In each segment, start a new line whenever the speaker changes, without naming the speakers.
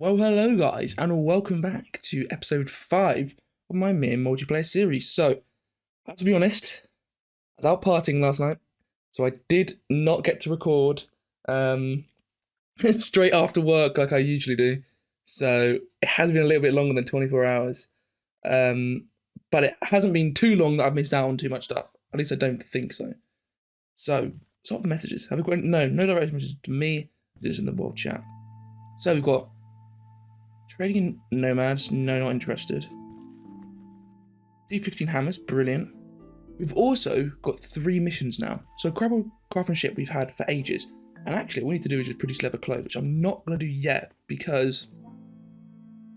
Well, hello guys, and welcome back to episode 5 of my Ymir multiplayer series. So, I have to be honest, I was out partying last night, so I did not get to record straight after work like I usually do. So, it has been a little bit longer than 24 hours. But it hasn't been too long that I've missed out on too much stuff. At least I don't think so. So, sort of messages. Have we got no direct messages to me, just in the world chat. So, we've got trading in nomads, no, not interested. D15 hammers, brilliant. We've also got 3 missions now. So craftsmanship we've had for ages. And actually what we need to do is just produce leather clothes, which I'm not going to do yet because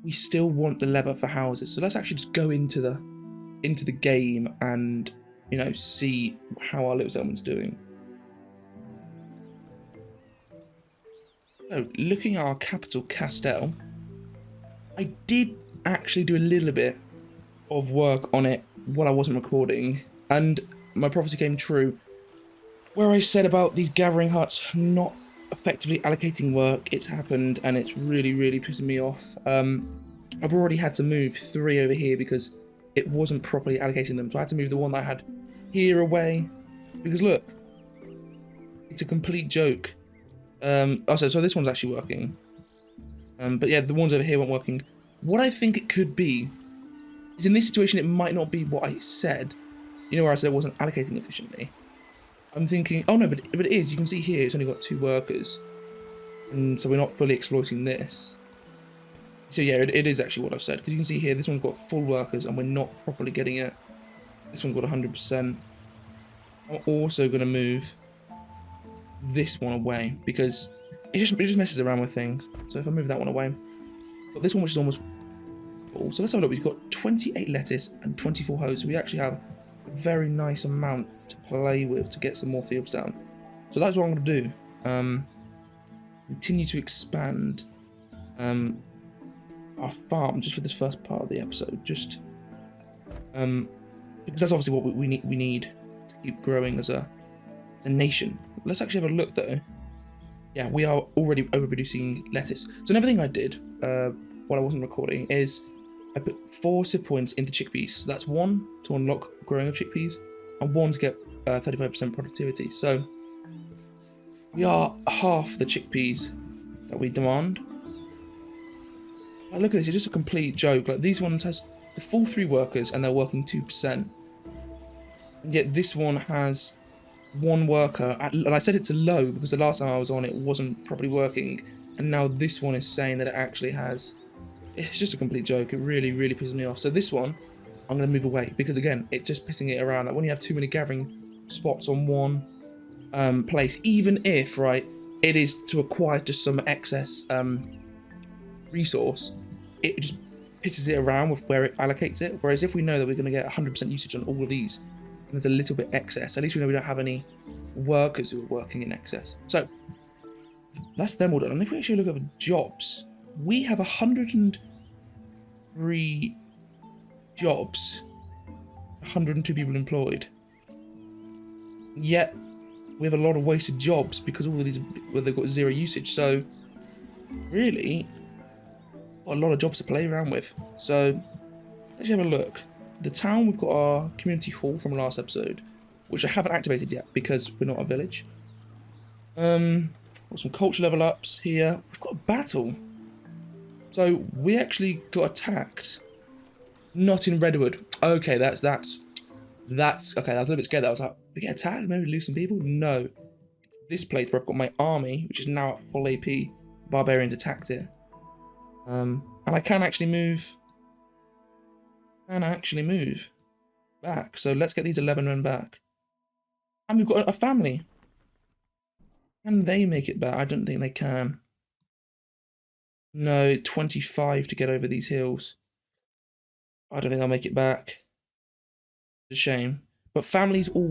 we still want the leather for houses. So let's actually just go into the game and, you know, see how our little settlement's doing. So looking at our capital, Castell, I did actually do a little bit of work on it while I wasn't recording, and my prophecy came true. Where I said about these gathering huts not effectively allocating work, it's happened, and it's really, really pissing me off. I've already had to move 3 over here because it wasn't properly allocating them, so I had to move the one that I had here away, because look, it's a complete joke. So this one's actually working. But yeah, the ones over here weren't working. What I think it could be is in this situation, it might not be what I said. You know where I said it wasn't allocating efficiently? I'm thinking, oh no, but it is. You can see here, it's only got 2 workers. And so we're not fully exploiting this. So yeah, it is actually what I've said. Because you can see here, this one's got full workers and we're not properly getting it. This one's got 100%. I'm also going to move this one away because it just messes around with things. So if I move that one away, got this one which is almost full. So let's have a look. We've got 28 lettuce and 24 hoes. So we actually have a very nice amount to play with to get some more fields down. So that's what I'm going to do. Continue to expand our farm just for this first part of the episode. Just because that's obviously what we need to keep growing as a nation. Let's actually have a look though. Yeah, we are already overproducing lettuce. So another thing I did while I wasn't recording is I put 4 sip points into chickpeas. So that's 1 to unlock growing of chickpeas and 1 to get 35% productivity. So we are half the chickpeas that we demand. Like, look at this, it's just a complete joke. Like these ones has the full 3 workers and they're working 2%. And yet this one has 1 worker, and I set it to low because the last time I was on it wasn't properly working, and now this one is saying that it actually has. It's just a complete joke. It really, really pisses me off. So this one, I'm going to move away because again, it's just pissing it around. Like when you have too many gathering spots on one place, even if right, it is to acquire just some excess resource, it just pisses it around with where it allocates it. Whereas if we know that we're going to get 100% usage on all of these, there's a little bit excess. At least we know we don't have any workers who are working in excess. So that's them all done. And if we actually look at the jobs, we have 103 jobs, 102 people employed. Yet we have a lot of wasted jobs because all of these, well, they've got 0 usage. So really, got a lot of jobs to play around with. So let's have a look. The town, we've got our community hall from last episode, which I haven't activated yet because we're not a village. Got some culture level ups here. We've got a battle. So we actually got attacked. Not in Redwood. Okay, that's okay. I was a little bit scared. I was like, we get attacked? Maybe lose some people? No. It's this place where I've got my army, which is now at full AP. Barbarians attacked it. And I can actually move back. So let's get these 11 men back. And we've got a family. Can they make it back? I don't think they can. No, 25 to get over these hills. I don't think they'll make it back. It's a shame. But families or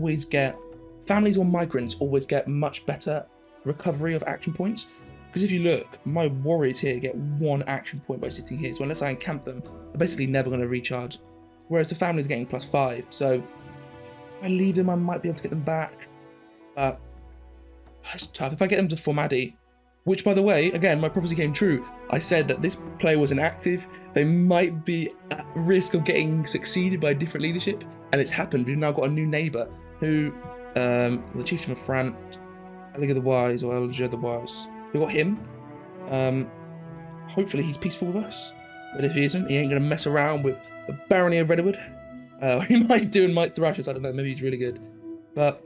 migrants always get much better recovery of action points. Because if you look, my warriors here get 1 action point by sitting here. So unless I encamp them, they're basically never going to recharge. Whereas the family's getting +5. So if I leave them, I might be able to get them back. But it's tough. If I get them to Formadi, Which, by the way, again, my prophecy came true. I said that this player was inactive. They might be at risk of getting succeeded by different leadership, and it's happened. We've now got a new neighbour who, the chieftain of Frant, Eliga the Wise, or Elger the Wise. We got him. Hopefully he's peaceful with us. But if he isn't, he ain't going to mess around with the barony of Redwood. He might do and might thrash us. I don't know. Maybe he's really good. But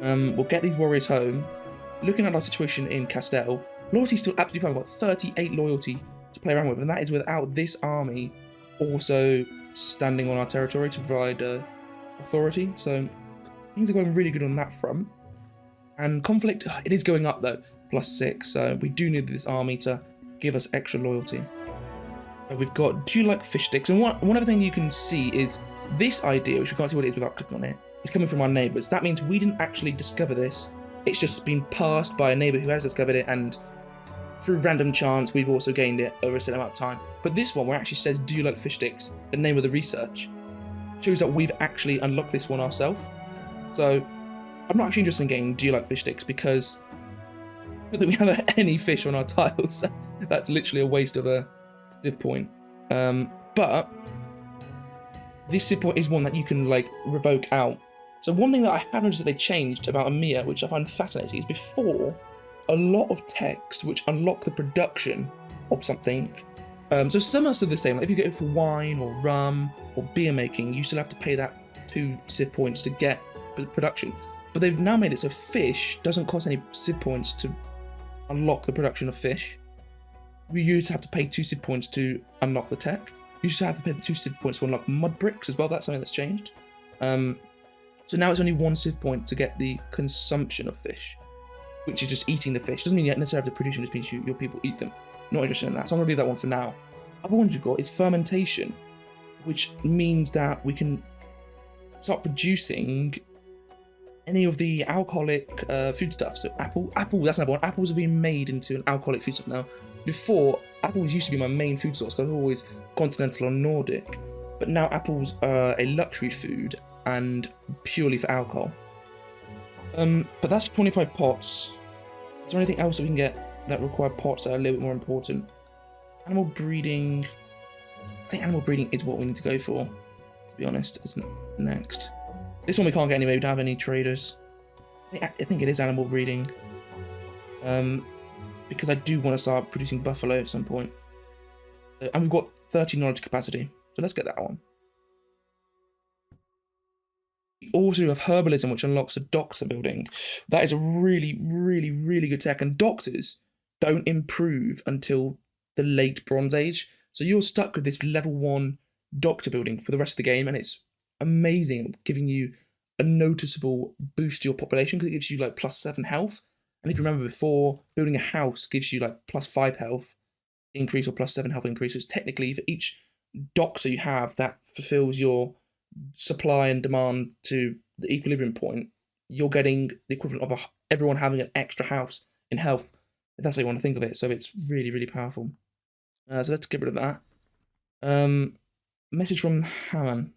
we'll get these warriors home. Looking at our situation in Castell, loyalty's still absolutely fine. We've got 38 loyalty to play around with, and that is without this army also standing on our territory to provide authority. So things are going really good on that front. And conflict, it is going up though, +6. So we do need this army to give us extra loyalty. We've got, do you like fish sticks? And one other thing you can see is this idea, which we can't see what it is without clicking on it, is coming from our neighbours. That means we didn't actually discover this. It's just been passed by a neighbour who has discovered it, and through random chance, we've also gained it over a certain amount of time. But this one, where it actually says, do you like fish sticks? The name of the research shows that we've actually unlocked this one ourselves. So I'm not actually interested in getting do you like fish sticks because I don't think we have any fish on our tiles. So that's literally a waste of a civ point. But this civ point is one that you can like revoke out. So one thing that I have noticed that they changed about Ymir, which I find fascinating, is before a lot of texts which unlock the production of something. So some are still the same. Like if you go for wine or rum or beer making, you still have to pay that 2 civ points to get the production. But they've now made it so fish doesn't cost any civ points to unlock the production of fish. We used to have to pay 2 civ points to unlock the tech. You used to have to pay the 2 civ points to unlock mud bricks as well. That's something that's changed. So now it's only 1 civ point to get the consumption of fish, which is just eating the fish. Doesn't mean you necessarily have to produce them, just means your people eat them. Not interested in that, so I'm going to leave that one for now. Other one you've got is fermentation, which means that we can start producing any of the alcoholic food stuff. So apple, that's another one. Apples have been made into an alcoholic food stuff now. Before, apples used to be my main food source because I was always continental or Nordic. But now apples are a luxury food and purely for alcohol. But that's 25 pots. Is there anything else that we can get that require pots that are a little bit more important? Animal breeding. I think animal breeding is what we need to go for, to be honest, is next. This one we can't get anyway, we don't have any traders. I think it is animal breeding. Because I do want to start producing buffalo at some point. And we've got 30 knowledge capacity, so let's get that one. We also have herbalism, which unlocks a doctor building. That is a really, really, really good tech, and doctors don't improve until the late Bronze Age. So you're stuck with this level 1 doctor building for the rest of the game, and it's amazing, giving you a noticeable boost to your population because it gives you like +7 health. And if you remember before, building a house gives you like +5 health increase or +7 health increase. So it's technically for each doctor you have that fulfills your supply and demand to the equilibrium point, you're getting the equivalent of everyone having an extra house in health, if that's how you want to think of it. So it's really, really powerful. So let's get rid of that. Message from Haman.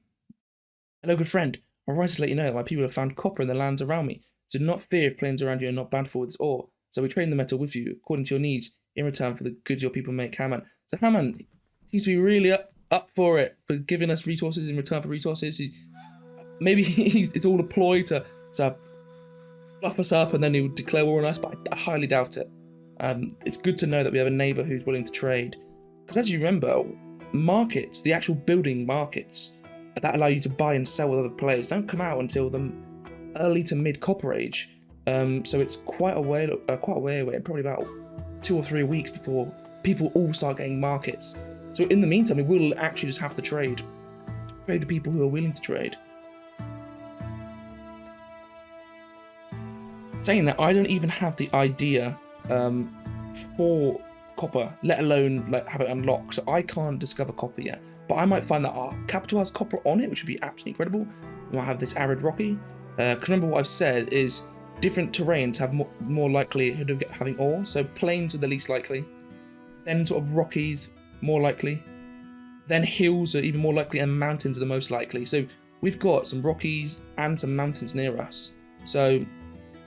Hello, good friend. I write to let you know that my people have found copper in the lands around me. Do not fear if plains around you are not bountiful with this ore. So we trade the metal with you according to your needs in return for the goods your people make. Haman. So Haman seems to be really up for it, for giving us resources in return for resources. Maybe it's all a ploy to fluff us up and then he'll declare war on us, but I highly doubt it. It's good to know that we have a neighbour who's willing to trade. Because as you remember, markets, the actual building markets that allow you to buy and sell with other players, don't come out until the early to mid Copper Age. So it's quite a way away, probably about 2 or 3 weeks before people all start getting markets. So in the meantime, we will actually just have to trade with people who are willing to trade. Saying that, I don't even have the idea for copper, let alone like have it unlocked. So I can't discover copper yet. But I might find that our capital has copper on it, which would be absolutely incredible. We might have this arid rocky. Because remember what I've said is different terrains have more likelihood of having ore. So plains are the least likely. Then sort of rockies, more likely. Then hills are even more likely, and mountains are the most likely. So we've got some rockies and some mountains near us. So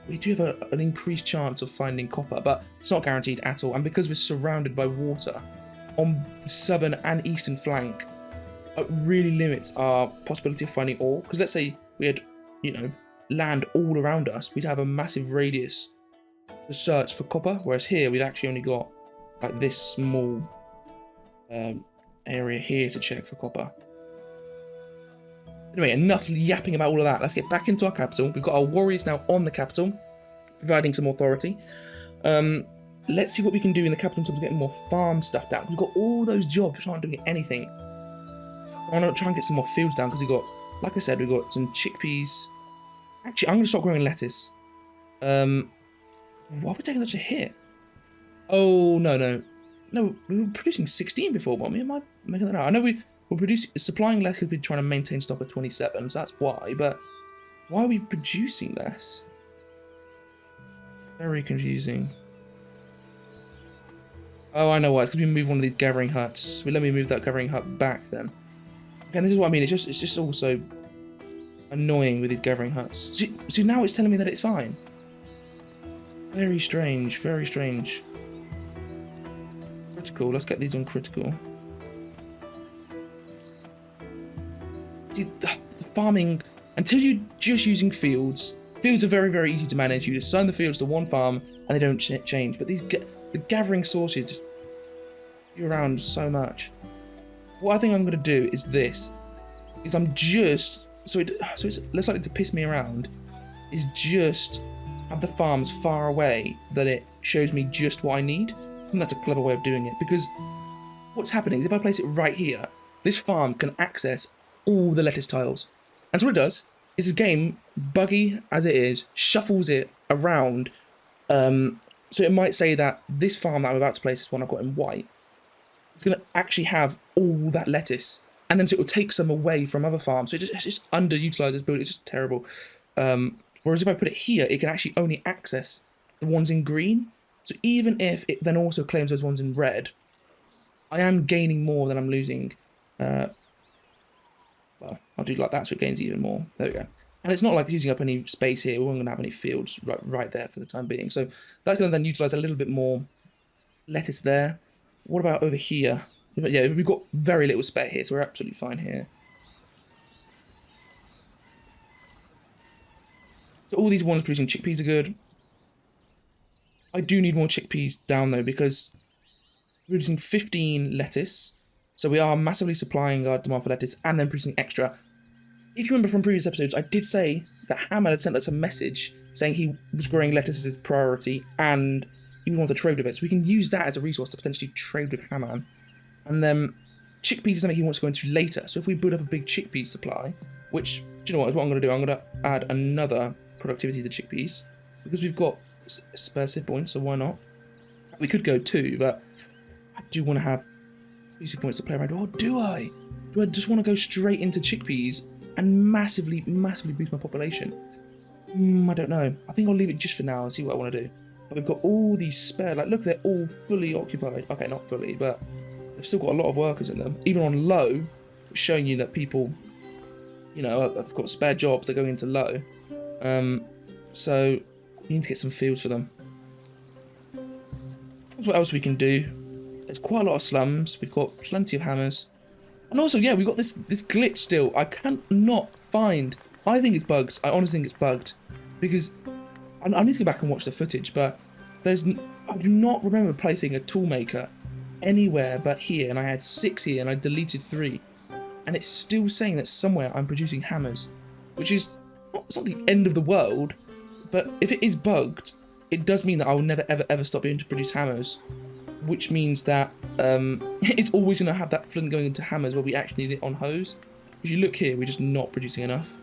we do have an increased chance of finding copper, but it's not guaranteed at all. And because we're surrounded by water on the southern and eastern flank, it really limits our possibility of finding ore. Because let's say we had, you know, land all around us, we'd have a massive radius to search for copper, whereas here we've actually only got like this small area here to check for copper. Anyway, enough yapping about all of that. Let's get back into our capital. We've got our warriors now on the capital, providing some authority. Let's see what we can do in the capital in terms of getting more farm stuff down. We've got all those jobs, we aren't doing anything. I want to try and get some more fields down because we've got, like I said, we've got some chickpeas. Actually, I'm going to start growing lettuce. Why are we taking such a hit? Oh, no, we were producing 16 before, weren't we? Am I making that out? I know we're supplying less because we're trying to maintain stock at 27, so that's why, but why are we producing less? Very confusing. Oh, I know why. It's because we moved one of these gathering huts. Let me move that gathering hut back then. Okay, this is what I mean. It's just also annoying with these gathering huts. See, now it's telling me that it's fine. Very strange, very strange. Critical. Let's get these on critical. See, the farming, until you're just using fields are very, very easy to manage. You just assign the fields to one farm and they don't change. But the gathering sources just you're around so much. What I think I'm going to do is this. I'm just, so it's less likely to piss me around, is just have the farms far away that it shows me just what I need. I think that's a clever way of doing it, because what's happening is if I place it right here, this farm can access all the lettuce tiles. And so what it does is this game, buggy as it is, shuffles it around. So it might say that this farm that I'm about to place, this one I've got in white, it's going to actually have all that lettuce. And then so it will take some away from other farms. So it just underutilizes this build. It's just terrible. Whereas if I put it here, it can actually only access the ones in green. So even if it then also claims those ones in red, I am gaining more than I'm losing. Well, I'll do like that so it gains even more. There we go. And it's not like it's using up any space here. We're not going to have any fields right there for the time being. So that's going to then utilize a little bit more lettuce there. What about over here? Yeah, we've got very little spare here, so we're absolutely fine here. So all these ones producing chickpeas are good. I do need more chickpeas down though, because we're producing 15 lettuce. So we are massively supplying our demand for lettuce and then producing extra. If you remember from previous episodes, I did say that Hammer had sent us a message saying he was growing lettuce as his priority and he wanted to trade with it. So we can use that as a resource to potentially trade with Hammer. And then chickpeas is something he wants to go into later. So if we build up a big chickpea supply, which, do you know what I'm going to do? I'm going to add another productivity to chickpeas because we've got spare seed points, so why not? We could go 2, but I do want to have seed points to play around. Or do I? Do I just want to go straight into chickpeas and massively boost my population? I don't know. I think I'll leave it just for now and see what I want to do. But we've got all these spare, like, look, they're all fully occupied. Okay, not fully, but they've still got a lot of workers in them. Even on low, it's showing you that people, you know, have got spare jobs. They're going into low. So we need to get some fields for them. What else we can do? There's quite a lot of slums. We've got plenty of hammers. And also, yeah, we've got this glitch still. I cannot find. I think it's bugged. I honestly think it's bugged. Because I need to go back and watch the footage, but I do not remember placing a toolmaker anywhere but here. And I had 6 here and I deleted 3. And it's still saying that somewhere I'm producing hammers. Which is, it's not the end of the world. But if it is bugged, it does mean that I will never ever stop being able to produce hammers. Which means that it's always going to have that flint going into hammers where we actually need it on hose. If you look here, we're just not producing enough.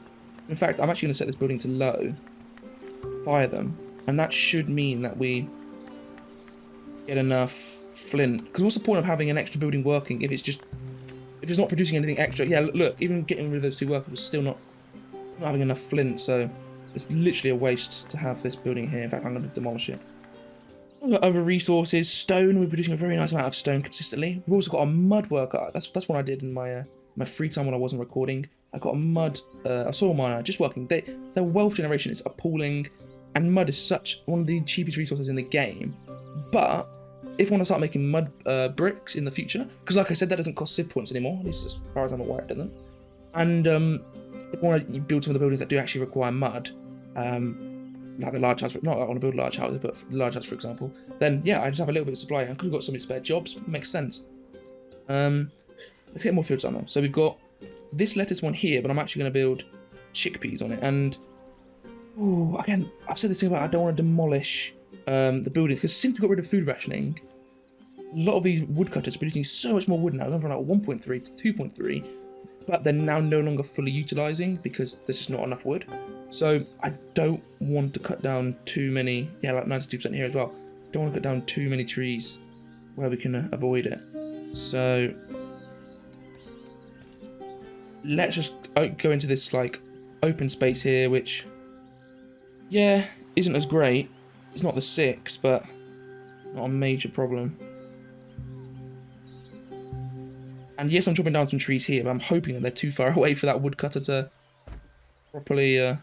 In fact, I'm actually going to set this building to low. Fire them. And that should mean that we get enough flint. Because what's the point of having an extra building working if it's not producing anything extra? Yeah, look, even getting rid of those 2 workers was still not having enough flint. So it's literally a waste to have this building here. In fact, I'm going to demolish it. We've got other resources. Stone, we're producing a very nice amount of stone consistently. We've also got a mud worker. That's what I did in my free time when I wasn't recording. I got a soil miner just working. Their wealth generation is appalling. and mud is such one of the cheapest resources in the game. But if I want to start making mud bricks in the future, because like I said, that doesn't cost civ points anymore, at least as far as I'm aware it doesn't. And if I want to build some of the buildings that do actually require mud, like the large house, not I want to build large houses, but for the large house, for example, then yeah, I just have a little bit of supply. I could have got some spare jobs, makes sense. Let's get more fields on though. So we've got this lettuce one here, but I'm actually going to build chickpeas on it. And again, I've said this thing about I don't want to demolish the buildings, because since we got rid of food rationing, a lot of these woodcutters are producing so much more wood now. They're going from like 1.3 to 2.3, but they're now no longer fully utilizing because there's just not enough wood. So I don't want to cut down too many, yeah, like 92% here as well. Don't want to cut down too many trees where we can avoid it. So let's just go into this like open space here, which, yeah, isn't as great. It's not the 6, but not a major problem. And yes, I'm chopping down some trees here, but I'm hoping that they're too far away for that woodcutter to properly...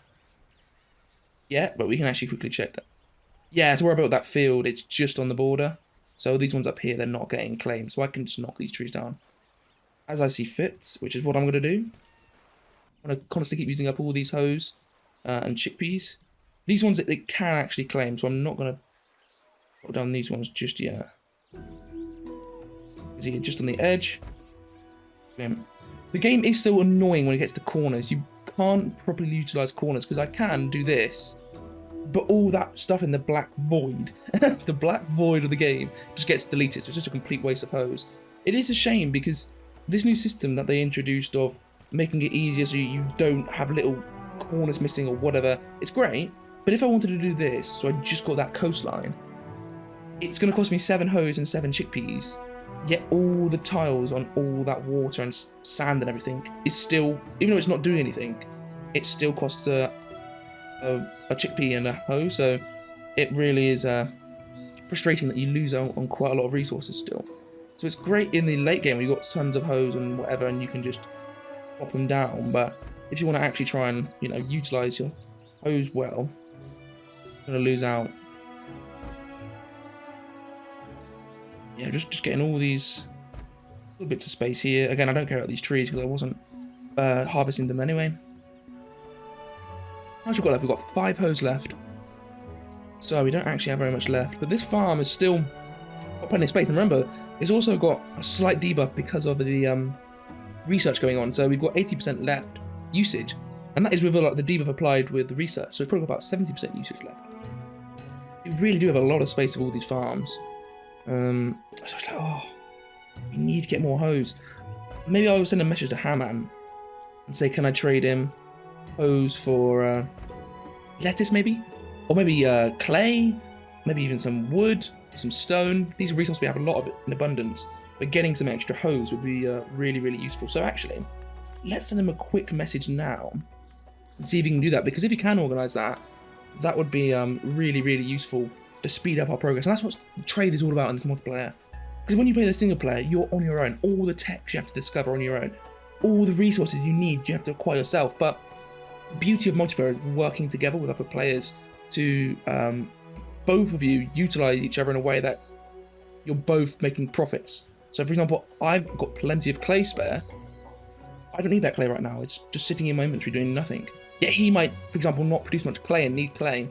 Yeah, but we can actually quickly check that. Yeah, to worry about that field, it's just on the border. So these ones up here, they're not getting claimed. So I can just knock these trees down as I see fit, which is what I'm going to do. I'm going to constantly keep using up all these hoes and chickpeas. These ones they can actually claim, so I'm not going to put down these ones just yet. Is he just on the edge? The game is so annoying when it gets to corners. You can't properly utilize corners, because I can do this, but all that stuff in the black void, the black void of the game, just gets deleted. So it's just a complete waste of hose. It is a shame, because this new system that they introduced of making it easier so you don't have little corners missing or whatever, it's great. But if I wanted to do this, so I just got that coastline, it's going to cost me 7 hose and 7 chickpeas. Yet all the tiles on all that water and sand and everything is still, even though it's not doing anything, it still costs a chickpea and a hoe. So it really is frustrating that you lose out on quite a lot of resources still. So it's great in the late game where you've got tons of hoes and whatever, and you can just pop them down. But if you want to actually try and, you know, utilize your hose well, you're going to lose out. Yeah, just getting all these little bits of space here. Again, I don't care about these trees because I wasn't harvesting them anyway. How much we've got left? We've got 5 hoes left. So we don't actually have very much left. But this farm is still got plenty of space. And remember, it's also got a slight debuff because of the research going on. So we've got 80% left usage. And that is with like, the debuff applied with the research. So it's probably got about 70% usage left. We really do have a lot of space with all these farms. So it's like, oh, we need to get more hose. Maybe I'll send a message to Haman and say, can I trade him hose for lettuce maybe? Or maybe clay, maybe even some wood, some stone. These are resources we have a lot of it in abundance, but getting some extra hose would be really, really useful. So actually, let's send him a quick message now and see if he can do that, because if he can organise that, that would be really, really useful to speed up our progress. And that's what trade is all about in this multiplayer. Because when you play the single player, you're on your own. All the techs you have to discover on your own. All the resources you need, you have to acquire yourself. But the beauty of multiplayer is working together with other players to both of you utilize each other in a way that you're both making profits. So for example, I've got plenty of clay spare. I don't need that clay right now. It's just sitting in my inventory doing nothing. Yet he might, for example, not produce much clay and need clay,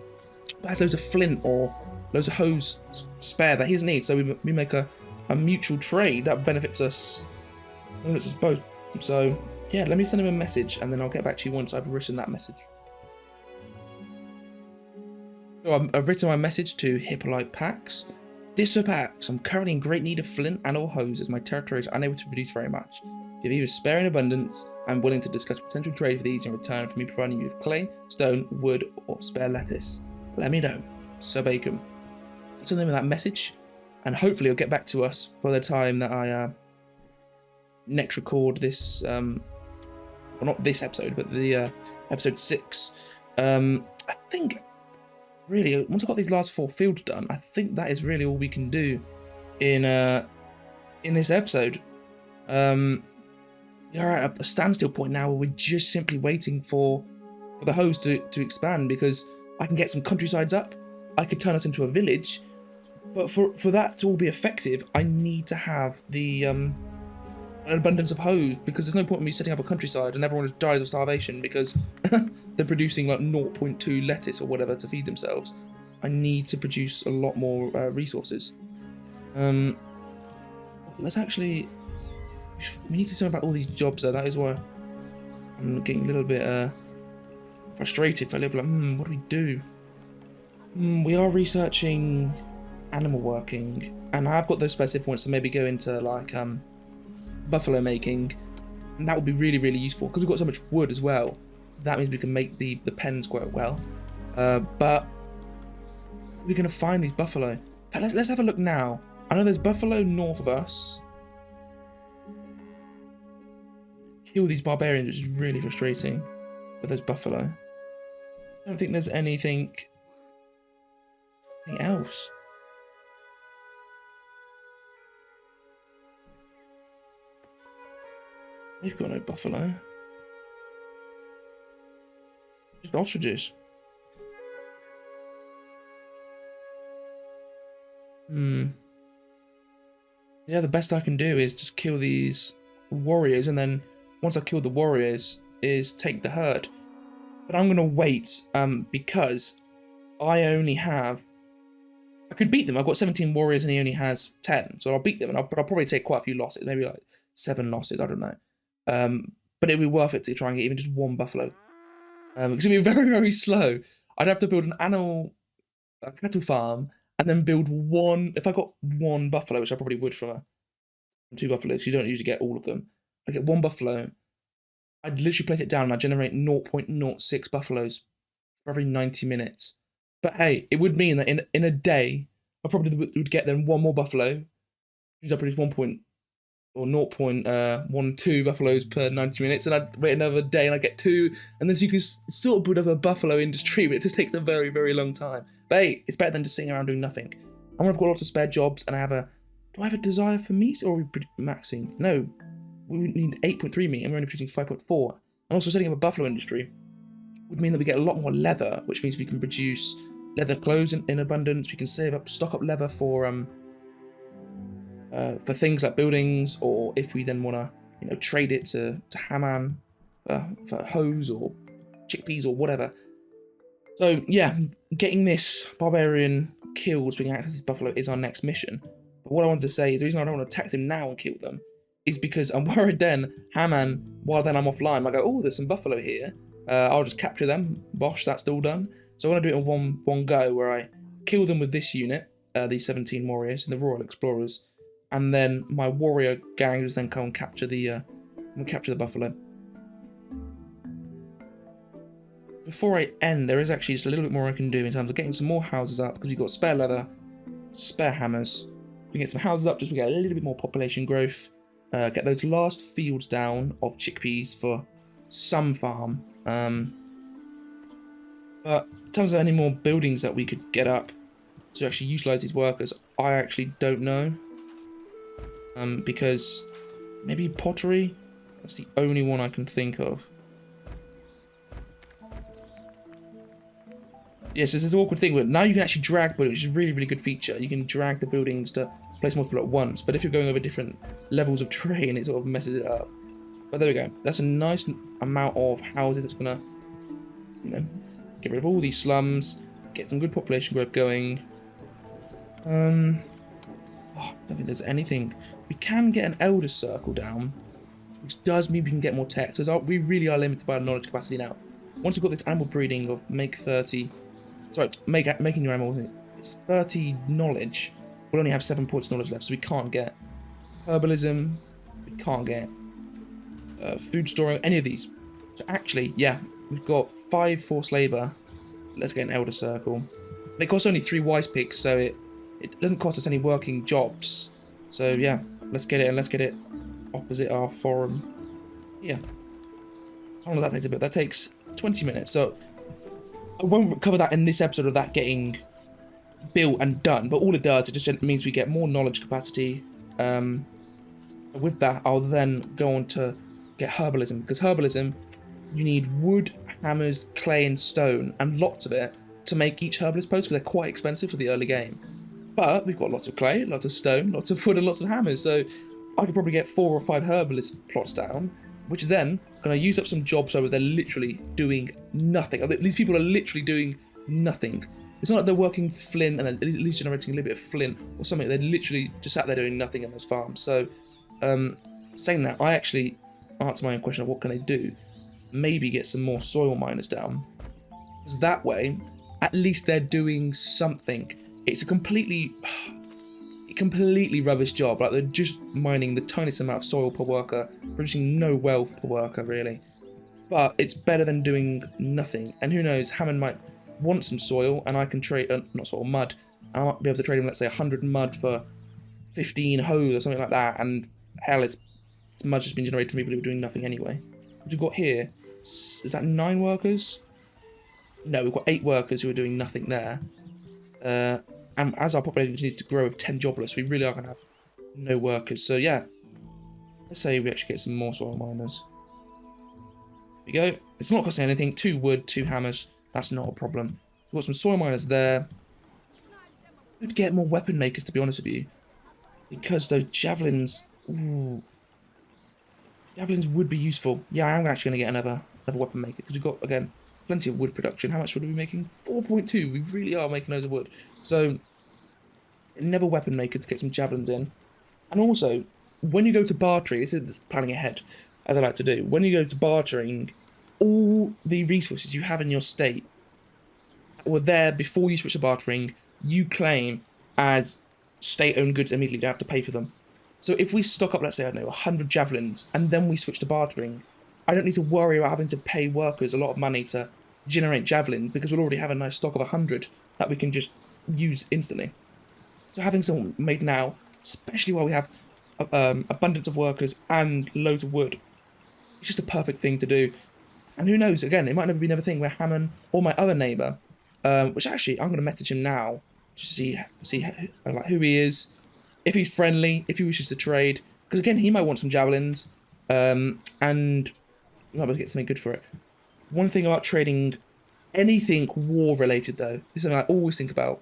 but has loads of flint or loads of hose spare that he doesn't need. So we make a mutual trade that benefits us both. So yeah, let me send him a message and then I'll get back to you once I've written that message. So I've written my message to Hippolyte Pax. Dear Sir Pax, I'm currently in great need of flint and or hose as my territory is unable to produce very much. If you have either spare in abundance, I'm willing to discuss potential trade for these in return for me providing you with clay, stone, wood, or spare lettuce. Let me know. Sir Bacon. So send him that message, and hopefully he'll get back to us by the time that I next record this, well, not this episode, but the episode 6. I think, really, once I've got these last 4 fields done, I think that is really all we can do in this episode. We are at a standstill point now where we're just simply waiting for the hose to expand, because I can get some countrysides up. I could turn us into a village. But for that to all be effective, I need to have the an abundance of hoes, because there's no point in me setting up a countryside and everyone just dies of starvation because they're producing like 0.2 lettuce or whatever to feed themselves. I need to produce a lot more resources. Let's actually... We need to know about all these jobs though. That is why I'm getting a little bit frustrated. A little bit like, what do we do? We are researching animal working, and I've got those specific points to maybe go into like buffalo making, and that would be really, really useful because we've got so much wood as well. That means we can make the pens quite well. But we're gonna find these buffalo. But let's have a look now. I know there's buffalo north of us. Kill these barbarians, which is really frustrating. But there's buffalo. I don't think there's anything else. We've got no buffalo. Just ostriches. Yeah, the best I can do is just kill these warriors, and then once I've killed the warriors, is take the herd. But I'm gonna wait, because I only have... I could beat them. I've got 17 warriors and he only has 10, so I'll beat them, but I'll probably take quite a few losses, maybe like 7 losses, I don't know. But it'd be worth it to try and get even just one buffalo. It's gonna be very, very slow. I'd have to build a cattle farm, and then build one. If I got one buffalo, which I probably would from 2 buffaloes, you don't usually get all of them. I get 1 buffalo. I'd literally place it down and I'd generate 0.06 buffaloes for every 90 minutes. But hey, it would mean that in a day, I probably would get then 1 more buffalo, because I produce 0.12 buffaloes per 90 minutes, and I'd wait another day and I'd get 2, and then so you can sort of build up a buffalo industry, but it just takes a very, very long time. But hey, it's better than just sitting around doing nothing. And when I've got lots of spare jobs and do I have a desire for meat, or are we maxing? No, we need 8.3 meat and we're only producing 5.4. And also setting up a buffalo industry would mean that we get a lot more leather, which means we can produce leather clothes in abundance. We can stock up leather for things like buildings, or if we then want to, trade it to Haman for hoes or chickpeas or whatever. So yeah, getting this barbarian killed so we can access this buffalo is our next mission. But what I wanted to say is the reason I don't want to attack them now and kill them is because I'm worried then Haman, while then I'm offline, might go, oh, there's some buffalo here. I'll just capture them. Bosh, that's still done. So I want to do it in one go, where I kill them with this unit, these 17 warriors and the Royal Explorers, and then my warrior gang just then come and capture the buffalo. Before I end, there is actually just a little bit more I can do in terms of getting some more houses up, because we've got spare leather, spare hammers. We can get some houses up just to get a little bit more population growth. Get those last fields down of chickpeas for some farm. But in terms of any more buildings that we could get up to actually utilise these workers, I actually don't know. Because maybe pottery? That's the only one I can think of. Yes, there's this awkward thing, but now you can actually drag buildings, which is a really, really good feature. You can drag the buildings to place multiple at once, but if you're going over different levels of terrain, it sort of messes it up. But there we go. That's a nice amount of houses that's gonna, get rid of all these slums, get some good population growth going. I don't think there's anything. We can get an elder circle down, which does mean we can get more tech. So we really are limited by our knowledge capacity now. Once we've got this animal breeding of making your animal, it's 30 knowledge. We'll only have 7 points of knowledge left, so we can't get herbalism, we can't get food storing, any of these. So actually, yeah, we've got 5 forced labour. Let's get an elder circle. And it costs only 3 wise pigs, so it doesn't cost us any working jobs. So yeah, let's get it, and let's get it opposite our forum. Yeah. How long does that take to build? That takes 20 minutes, so I won't cover that in this episode of that getting built and done, but all it does, it just means we get more knowledge capacity. With that, I'll then go on to get herbalism, because herbalism, you need wood, hammers, clay and stone, and lots of it to make each herbalist post because they're quite expensive for the early game. But we've got lots of clay, lots of stone, lots of wood, and lots of hammers, so I could probably get 4 or 5 herbalist plots down, which then going to use up some jobs where they're literally doing nothing. These people are literally doing nothing. It's not like they're working flint and they're at least generating a little bit of flint or something. They're literally just sat there doing nothing in those farms. So, saying that, I actually answer my own question of what can they do. Maybe get some more soil miners down. Because that way, at least they're doing something. It's a completely rubbish job. Like, they're just mining the tiniest amount of soil per worker, producing no wealth per worker, really. But it's better than doing nothing. And who knows, Hammond might want some soil, and I can trade, not soil, mud. And I might be able to trade him, let's say, 100 mud for 15 hose or something like that. And hell, it's mud just been generated from people who are doing nothing anyway. What we've got here, is that 9 workers? No, we've got 8 workers who are doing nothing there. And as our population continues to grow with 10 jobless, we really are going to have no workers. So yeah, let's say we actually get some more soil miners. There we go. It's not costing anything. 2 wood, 2 hammers. That's not a problem. We've got some soil miners there. We'd get more weapon makers, to be honest with you. Because those javelins... Ooh, javelins would be useful. Yeah, I'm actually going to get another weapon maker. Because we've got, again, plenty of wood production. How much wood are we making? 4.2. We really are making loads of wood. So, another weapon maker to get some javelins in. And also, when you go to bartering, this is planning ahead, as I like to do. When you go to bartering, all the resources you have in your state were there before you switch to bartering, you claim as state-owned goods immediately. You don't have to pay for them. So if we stock up, let's say, I don't know, 100 javelins, and then we switch to bartering, I don't need to worry about having to pay workers a lot of money to generate javelins, because we'll already have a nice stock of 100 that we can just use instantly. So having some made now, especially while we have abundance of workers and loads of wood, it's just a perfect thing to do. And who knows, again, it might never be another thing where Hammond or my other neighbour, which actually I'm going to message him now to see like who he is, if he's friendly, if he wishes to trade, because again, he might want some javelins, and we might be able to get something good for it. One thing about trading anything war related though, this is something I always think about,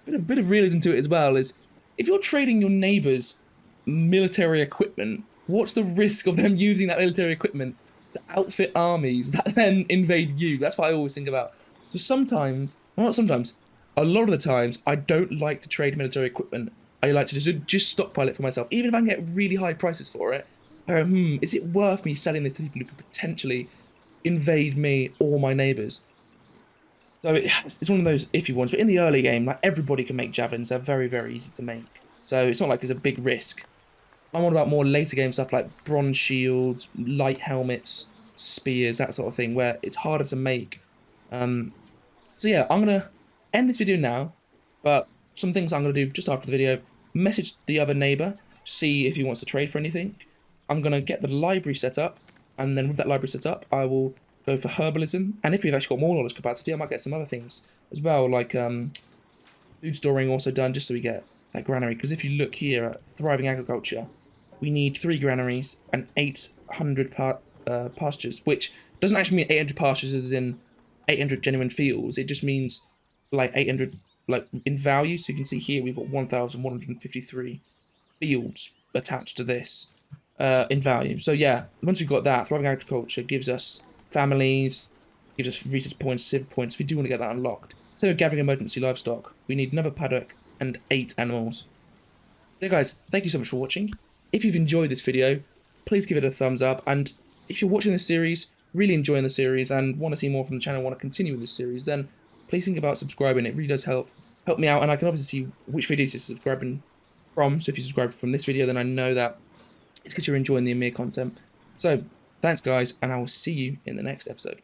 a bit of realism to it as well, is if you're trading your neighbour's military equipment, what's the risk of them using that military equipment to outfit armies that then invade you? That's what I always think about. So sometimes, well, not sometimes, a lot of the times, I don't like to trade military equipment. I like to just stockpile it for myself. Even if I can get really high prices for it, I go, is it worth me selling this to people who could potentially invade me or my neighbours? So it's one of those iffy ones. But in the early game, like, everybody can make javelins. They're very, very easy to make. So it's not like it's a big risk. I'm on about more later game stuff like bronze shields, light helmets, spears, that sort of thing, where it's harder to make. So yeah, I'm going to end this video now, but some things I'm going to do just after the video, message the other neighbour to see if he wants to trade for anything. I'm going to get the library set up, and then with that library set up, I will go for herbalism, and if we've actually got more knowledge capacity, I might get some other things as well, like food storing also done, just so we get that granary, because if you look here at thriving agriculture, we need 3 granaries and 800 pastures, which doesn't actually mean 800 pastures as in 800 genuine fields. It just means like 800 like in value. So you can see here we've got 1,153 fields attached to this in value. So yeah, once we've got that, thriving agriculture gives us families, gives us research points, civ points. We do want to get that unlocked. So we're gathering emergency livestock. We need another paddock and 8 animals. So guys, thank you so much for watching. If you've enjoyed this video, please give it a thumbs up, and if you're watching this series, really enjoying the series, and want to see more from the channel, want to continue with this series, then please think about subscribing. It really does help me out, and I can obviously see which videos you're subscribing from. So if you subscribe from this video, then I know that it's because you're enjoying the Ymir content. So thanks guys, and I will see you in the next episode.